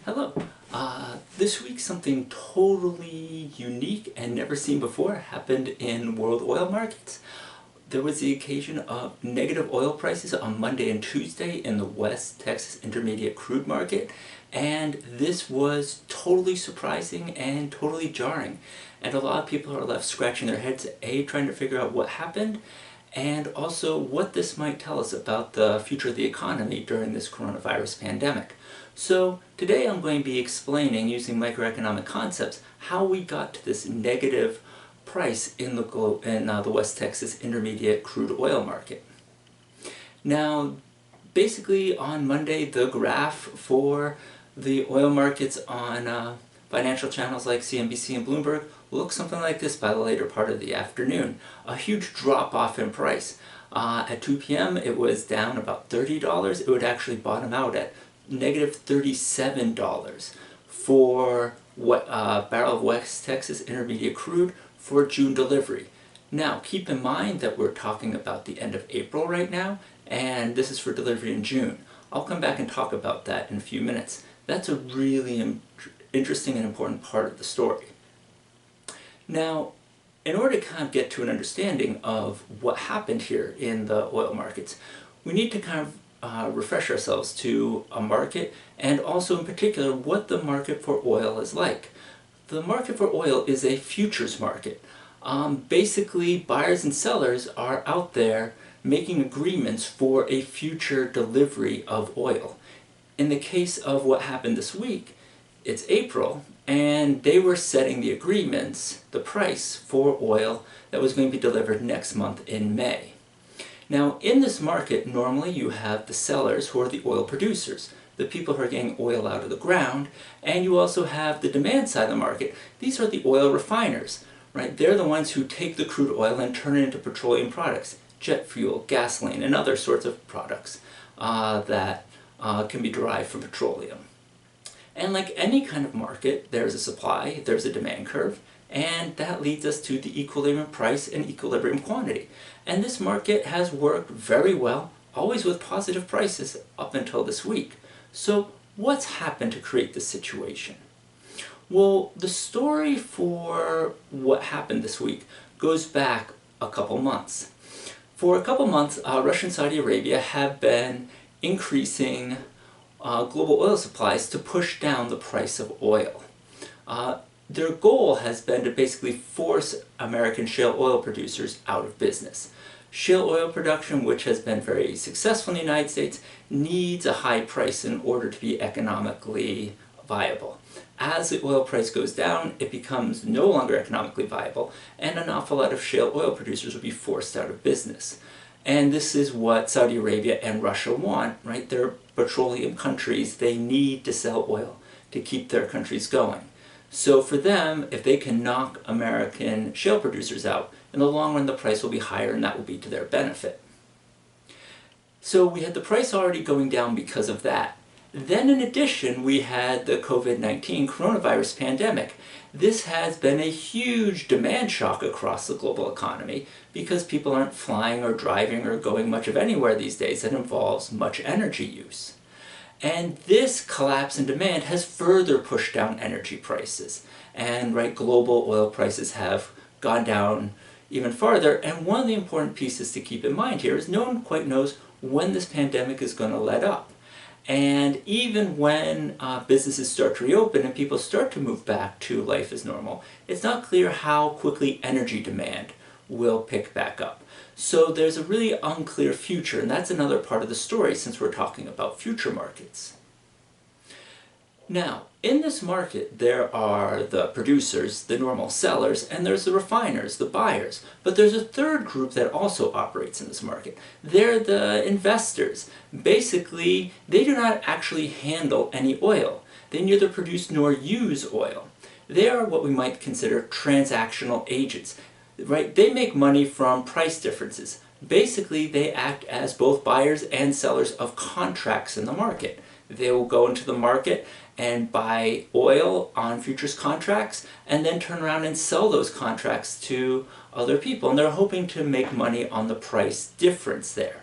Hello. This week something totally unique and never seen before happened in world oil markets. There was the occasion of negative oil prices on Monday and Tuesday in the West Texas Intermediate crude market, and this was totally surprising and totally jarring. And a lot of people are left scratching their heads, trying to figure out what happened, and also what this might tell us about the future of the economy during this coronavirus pandemic. So today I'm going to be explaining, using microeconomic concepts, how we got to this negative price in the West Texas Intermediate crude oil market. Now, basically on Monday, the graph for the oil markets on financial channels like CNBC and Bloomberg looked something like this by the later part of the afternoon. A huge drop off in price. At 2 p.m. it was down about $30. It would actually bottom out at negative $37 for a barrel of West Texas Intermediate crude for June delivery. Now, keep in mind that we're talking about the end of April right now, and this is for delivery in June. I'll come back and talk about that in a few minutes. That's a really interesting and important part of the story. Now, in order to kind of get to an understanding of what happened here in the oil markets, we need to kind of refresh ourselves to a market, and also in particular what the market for oil is like. The market for oil is a futures market. Basically, buyers and sellers are out there making agreements for a future delivery of oil. In the case of what happened this week, it's April, and they were setting the agreements, the price for oil that was going to be delivered next month in May. Now, in this market, normally you have the sellers, who are the oil producers, the people who are getting oil out of the ground, and you also have the demand side of the market. These are the oil refiners, right? They're the ones who take the crude oil and turn it into petroleum products, jet fuel, gasoline, and other sorts of products that can be derived from petroleum. And like any kind of market, there's a supply, there's a demand curve, and that leads us to the equilibrium price and equilibrium quantity. And this market has worked very well, always with positive prices up until this week. So what's happened to create this situation? Well, the story for what happened this week goes back a couple months. For a couple months, Russia and Saudi Arabia have been increasing global oil supplies to push down the price of oil. Their goal has been to basically force American shale oil producers out of business. Shale oil production, which has been very successful in the United States, needs a high price in order to be economically viable. As the oil price goes down, it becomes no longer economically viable, and an awful lot of shale oil producers will be forced out of business. And this is what Saudi Arabia and Russia want, right? They're petroleum countries. They need to sell oil to keep their countries going. So for them, if they can knock American shale producers out, in the long run the price will be higher, and that will be to their benefit. So we had the price already going down because of that. Then in addition, we had the COVID-19 coronavirus pandemic. This has been a huge demand shock across the global economy because people aren't flying or driving or going much of anywhere these days that involves much energy use. And this collapse in demand has further pushed down energy prices. And global oil prices have gone down even farther. And one of the important pieces to keep in mind here is no one quite knows when this pandemic is going to let up. And even when businesses start to reopen and people start to move back to life as normal, it's not clear how quickly energy demand will pick back up. So there's a really unclear future, and that's another part of the story since we're talking about future markets. Now, in this market, there are the producers, the normal sellers, and there's the refiners, the buyers. But there's a third group that also operates in this market. They're the investors. Basically, they do not actually handle any oil. They neither produce nor use oil. They are what we might consider transactional agents, right? They make money from price differences. Basically, they act as both buyers and sellers of contracts in the market. They will go into the market and buy oil on futures contracts and then turn around and sell those contracts to other people. And they're hoping to make money on the price difference there.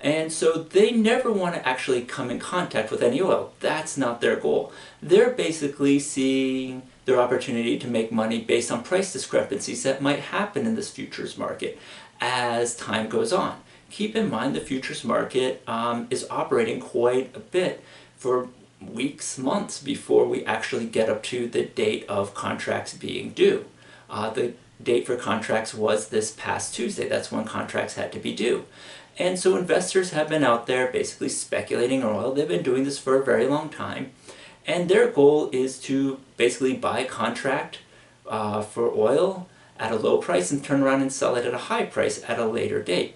And so they never want to actually come in contact with any oil. That's not their goal. They're basically seeing their opportunity to make money based on price discrepancies that might happen in this futures market as time goes on. Keep in mind the futures market is operating quite a bit for weeks, months before we actually get up to the date of contracts being due. The date for contracts was this past Tuesday. That's when contracts had to be due. And so investors have been out there basically speculating on oil. They've been doing this for a very long time. And their goal is to basically buy a contract for oil at a low price and turn around and sell it at a high price at a later date.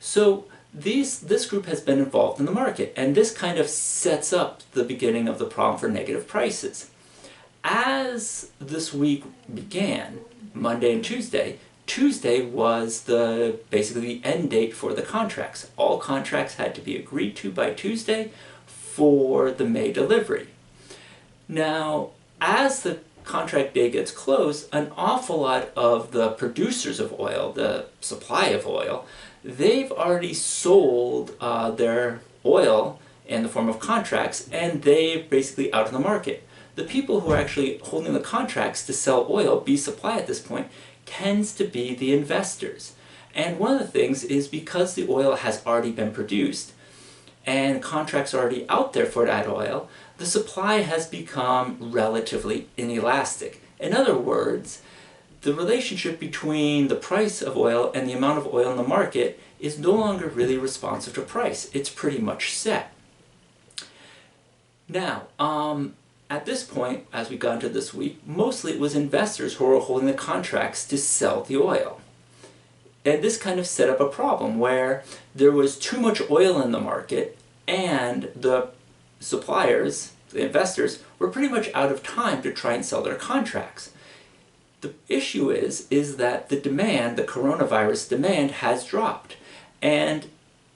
So this group has been involved in the market, and this kind of sets up the beginning of the problem for negative prices. As this week began, Monday and Tuesday was basically the end date for the contracts. All contracts had to be agreed to by Tuesday for the May delivery. Now, as the contract day gets close, an awful lot of the producers of oil, the supply of oil, they've already sold their oil in the form of contracts, and they're basically out of the market. The people who are actually holding the contracts to sell oil, be supply at this point, tends to be the investors. And one of the things is because the oil has already been produced and contracts are already out there for that oil, the supply has become relatively inelastic. In other words, the relationship between the price of oil and the amount of oil in the market is no longer really responsive to price. It's pretty much set. Now, at this point, as we got into this week, mostly it was investors who were holding the contracts to sell the oil. And this kind of set up a problem where there was too much oil in the market and the suppliers, the investors, were pretty much out of time to try and sell their contracts. The issue is that the demand, the coronavirus demand, has dropped. And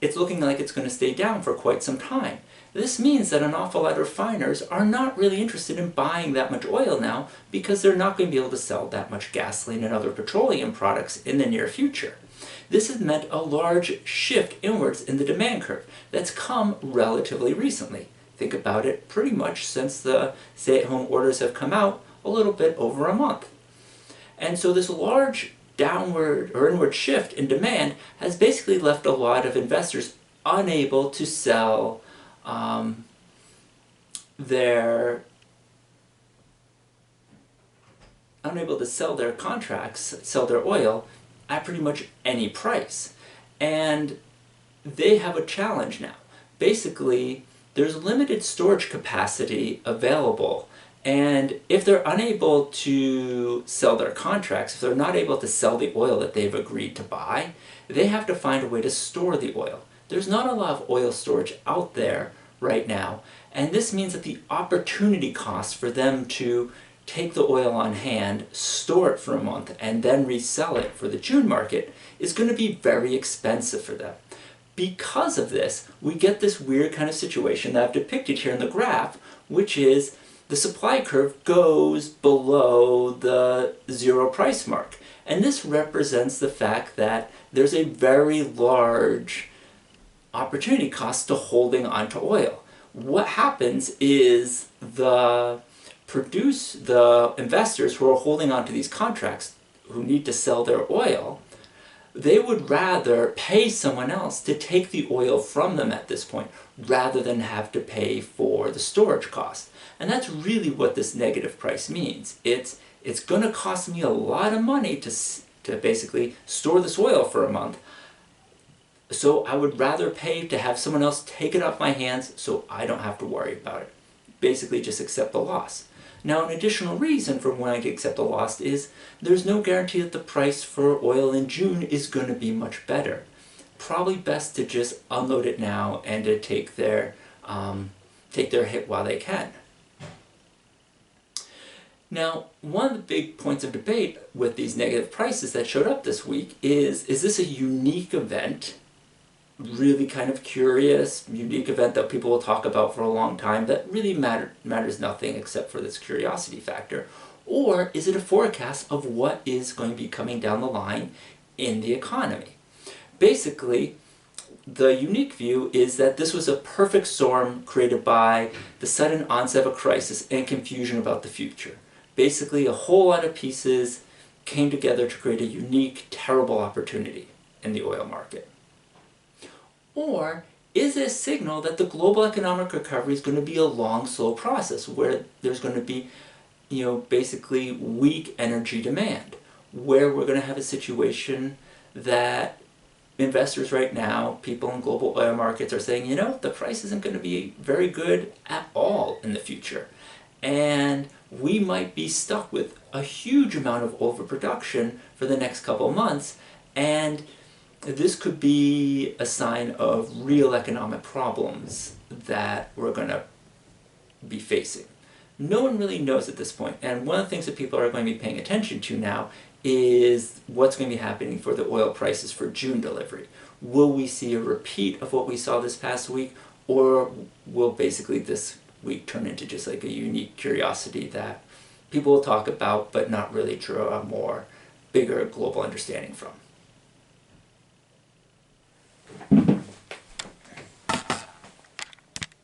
it's looking like it's going to stay down for quite some time. This means that an awful lot of refiners are not really interested in buying that much oil now because they're not going to be able to sell that much gasoline and other petroleum products in the near future. This has meant a large shift inwards in the demand curve that's come relatively recently. Think about it, pretty much since the stay-at-home orders have come out, a little bit over a month. And so this large downward or inward shift in demand has basically left a lot of investors unable to sell their contracts, sell their oil at pretty much any price. And they have a challenge now. Basically, there's limited storage capacity available, and if they're unable to sell their contracts, if they're not able to sell the oil that they've agreed to buy, they have to find a way to store the oil. There's not a lot of oil storage out there right now, and this means that the opportunity cost for them to take the oil on hand, store it for a month, and then resell it for the June market is going to be very expensive for them. Because of this, we get this weird kind of situation that I've depicted here in the graph, which is the supply curve goes below the zero price mark. And this represents the fact that there's a very large opportunity cost to holding onto oil. What happens is the investors who are holding onto these contracts, who need to sell their oil, they would rather pay someone else to take the oil from them at this point, rather than have to pay for the storage cost. And that's really what this negative price means. It's going to cost me a lot of money to basically store this oil for a month. So I would rather pay to have someone else take it off my hands so I don't have to worry about it. Basically just accept the loss. Now, an additional reason for wanting to accept the loss is there's no guarantee that the price for oil in June is going to be much better. Probably best to just unload it now and to take their hit while they can. Now, one of the big points of debate with these negative prices that showed up this week is this a unique event? Really kind of curious, unique event that people will talk about for a long time that really matters nothing except for this curiosity factor? Or is it a forecast of what is going to be coming down the line in the economy? Basically, The unique view is that this was a perfect storm created by the sudden onset of a crisis and confusion about the future. Basically, a whole lot of pieces came together to create a unique, terrible opportunity in the oil market. Or is it a signal that the global economic recovery is going to be a long, slow process where there's going to be, basically weak energy demand, where we're going to have a situation that investors right now, people in global oil markets are saying, the price isn't going to be very good at all in the future. And we might be stuck with a huge amount of overproduction for the next couple of months, and this could be a sign of real economic problems that we're going to be facing. No one really knows at this point, and one of the things that people are going to be paying attention to now is what's going to be happening for the oil prices for June delivery. Will we see a repeat of what we saw this past week, or will basically this week turn into just like a unique curiosity that people will talk about but not really draw a more bigger global understanding from?